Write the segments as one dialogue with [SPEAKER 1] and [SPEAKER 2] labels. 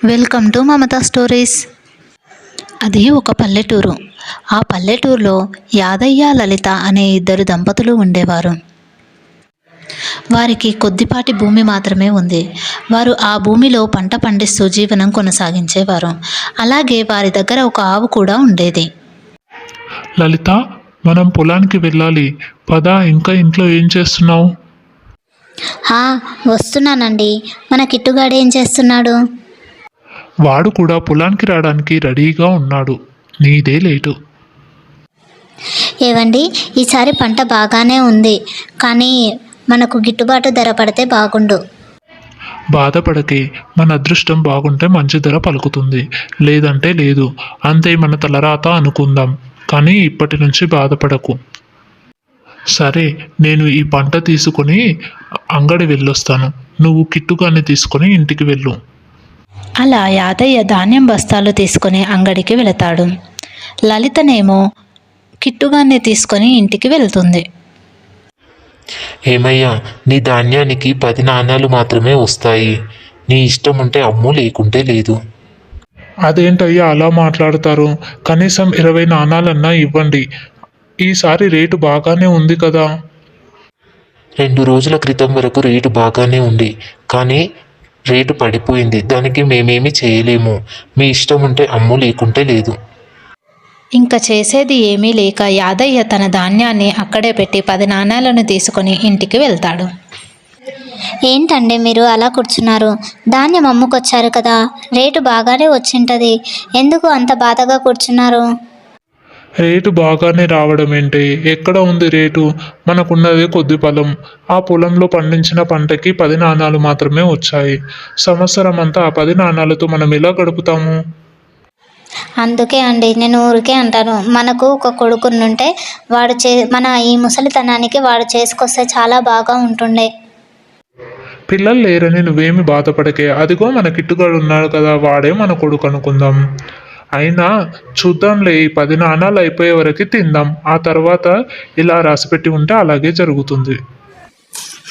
[SPEAKER 1] Welcome to Mamata stories. అది ఒక పల్లెటూరు. ఆ పల్లెటూరులో యాదయ్య, లలిత అనే ఇద్దరు దంపతులు ఉండేవారు. వారికి కొద్దిపాటి భూమి మాత్రమే ఉంది. వారు ఆ భూమిలో పంట పండిస్తూ జీవనం కొనసాగించేవారు. అలాగే వారి దగ్గర ఒక ఆవు కూడా ఉండేది.
[SPEAKER 2] లలిత, మనం పొలానికి వెళ్ళాలి. పద. ఇంకా ఇంట్లో ఏం చేస్తున్నావు?
[SPEAKER 3] వస్తున్నానండి. మన కిట్టుగాడు ఏం చేస్తున్నాడు?
[SPEAKER 2] వాడు కూడా పొలానికి రావడానికి రెడీగా ఉన్నాడు. నీదే లేటు.
[SPEAKER 3] ఏవండి, ఈసారి పంట బాగానే ఉంది, కానీ మనకు గిట్టుబాటు ధర పడితే బాగుండు.
[SPEAKER 2] బాధపడకే. మన అదృష్టం బాగుంటే మంచి ధర పలుకుతుంది, లేదంటే లేదు. అంతే మన తలరాత అనుకుందాం. కానీ ఇప్పటి నుంచి బాధపడకు. సరే, నేను ఈ పంట తీసుకొని అంగడి వెళ్ళొస్తాను. నువ్వు కిట్టుగాన్ని తీసుకొని ఇంటికి వెళ్ళు.
[SPEAKER 1] అలా యాదయ్య ధాన్యం బస్తాలు తీసుకొని అంగడికి వెళతాడు. లలితనేమో కిట్టుగాన్ని తీసుకొని ఇంటికి వెళ్తుంది.
[SPEAKER 4] ఏమయ్యా, నీ ధాన్యానికి 10 నాణాలు మాత్రమే వస్తాయి. నీ ఇష్టం ఉంటే అమ్ము, లేకుంటే లేదు.
[SPEAKER 2] అదేంటయ్యా అలా మాట్లాడతారు? కనీసం 20 నాణాలన్నా ఇవ్వండి. ఈసారి రేటు బాగానే ఉంది కదా.
[SPEAKER 4] 2 రోజుల క్రితం వరకు రేటు బాగానే ఉంది, కానీ రేటు పడిపోయింది. దానికి మేమేమి చేయలేము. మీ ఇష్టం ఉంటే అమ్ము, లేకుంటే లేదు.
[SPEAKER 1] ఇంకా చేసేది ఏమీ లేక యాదయ్య తన ధాన్యాన్ని అక్కడే పెట్టి 10 నాణాలను తీసుకొని ఇంటికి వెళ్తాడు.
[SPEAKER 3] ఏంటండి మీరు అలా కూర్చున్నారు? ధాన్యం అమ్ముకొచ్చారు కదా, రేటు బాగానే వచ్చింటది. ఎందుకు అంత బాధగా కూర్చున్నారు?
[SPEAKER 2] రేటు బాగానే రావడం ఏంటి? ఎక్కడ ఉంది రేటు? మనకున్నదే కొద్ది పొలం. ఆ పొలంలో పండించిన పంటకి 10 నాణాలు మాత్రమే వచ్చాయి. సంవత్సరం అంతా ఆ 10 నాణాలతో మనం ఎలా గడుపుతాము?
[SPEAKER 3] అందుకే అండి నేను ఊరికే అంటాను, మనకు ఒక కొడుకునుంటే వాడు మన ఈ ముసలితనానికి వాడు చేసుకొస్తే చాలా బాగా ఉంటుండే.
[SPEAKER 2] పిల్లలు లేరని నువ్వేమి బాధపడకే. అదిగో మన కిట్టుగాడు ఉన్నాడు కదా, వాడే మన కొడుకు అనుకుందాం. అయినా చూద్దాంలే, ఈ 10 నాణాలు అయిపోయే వరకు తిందాం. ఆ తర్వాత ఇలా రాసిపెట్టి ఉంటే అలాగే జరుగుతుంది.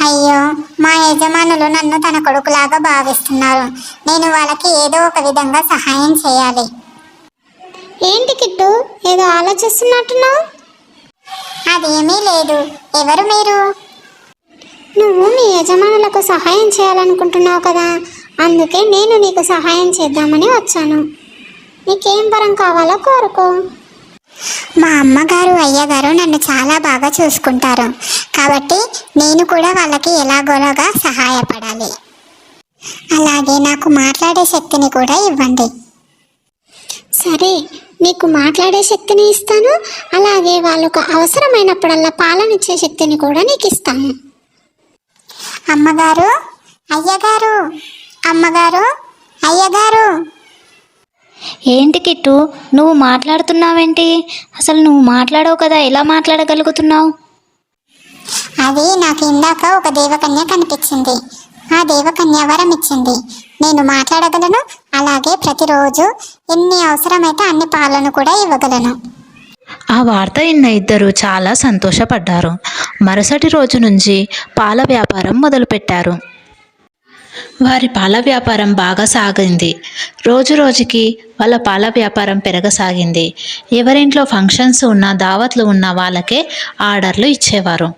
[SPEAKER 5] అయ్యో, మా యజమానులు నన్ను తన కొడుకులాగా భావిస్తున్నారు. నేను వాళ్ళకి ఏదో ఒక విధంగా సహాయం చేయాలి. ఏంటి కిట్టు, ఏదో ఆలోచిస్తున్నట్టున్నావు? అదేమీ లేదు. ఎవరు మీరు? నువ్వు మీ యజమానులకు సహాయం చేయాలనుకుంటున్నావు కదా, అందుకే నేను నీకు సహాయం చేద్దామని వచ్చాను. నీకేం వరం కావాలో కోరుకో. మా అమ్మగారు, అయ్యగారు నన్ను చాలా బాగా చూసుకుంటారు, కాబట్టి నేను కూడా వాళ్ళకి ఎలాగోలాగా సహాయపడాలి. అలాగే నాకు మాట్లాడే శక్తిని కూడా ఇవ్వండి. సరే, నీకు మాట్లాడే శక్తిని ఇస్తాను, అలాగే వాళ్ళకు అవసరమైనప్పుడల్లా పాలనిచ్చే శక్తిని కూడా నీకు ఇస్తాను. అమ్మగారు, అయ్యగారు, అమ్మగారు, అయ్యగారు.
[SPEAKER 3] ఏంటి కిట్టు, నువ్వు మాట్లాడుతున్నావేంటి? అసలు నువ్వు మాట్లాడవు కదా, ఎలా మాట్లాడగలుగుతున్నావు?
[SPEAKER 5] అది నాకు ఇందాక ఒక దేవకన్య కనిపించింది. ఆ దేవకన్య వరం ఇచ్చింది. నేను మాట్లాడగలను, అలాగే ప్రతిరోజు ఎన్ని అవసరమైతే అన్ని పాలను కూడా ఇవ్వగలను.
[SPEAKER 1] ఆ వార్త విన్న ఇద్దరు చాలా సంతోషపడ్డారు. మరుసటి రోజు నుంచి పాల వ్యాపారం మొదలుపెట్టారు. వారి పాల వ్యాపారం బాగా సాగింది. రోజు రోజుకి వాళ్ళ పాల వ్యాపారం పెరగసాగింది. ఎవరింట్లో ఫంక్షన్స్ ఉన్నా, దావత్లు ఉన్నా వాళ్ళకే ఆర్డర్లు ఇచ్చేవారు.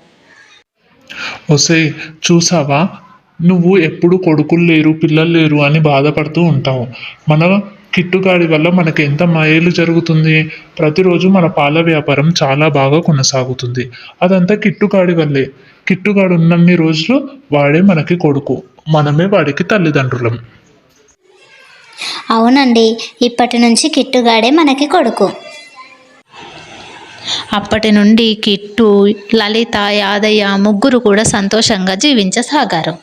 [SPEAKER 2] ఒసే, చూసావా, నువ్వు ఎప్పుడు కొడుకులు లేరు, పిల్లలు లేరు అని బాధపడుతూ ఉంటావు. మన కిట్టుగాడి వల్ల మనకి ఎంత మేలు జరుగుతుంది. ప్రతిరోజు మన పాల వ్యాపారం చాలా బాగా కొనసాగుతుంది. అదంతా కిట్టుగాడి వల్లే. కిట్టుగాడు ఉన్నన్ని రోజులు వాడే మనకి కొడుకు, మనమే వాడికి తల్లిదండ్రులం.
[SPEAKER 3] అవునండి, ఇప్పటి నుంచి కిట్టుగాడే మనకి కొడుకు.
[SPEAKER 1] అప్పటి నుండి కిట్టు, లలిత, యాదయ్య ముగ్గురు కూడా సంతోషంగా జీవించసాగారు.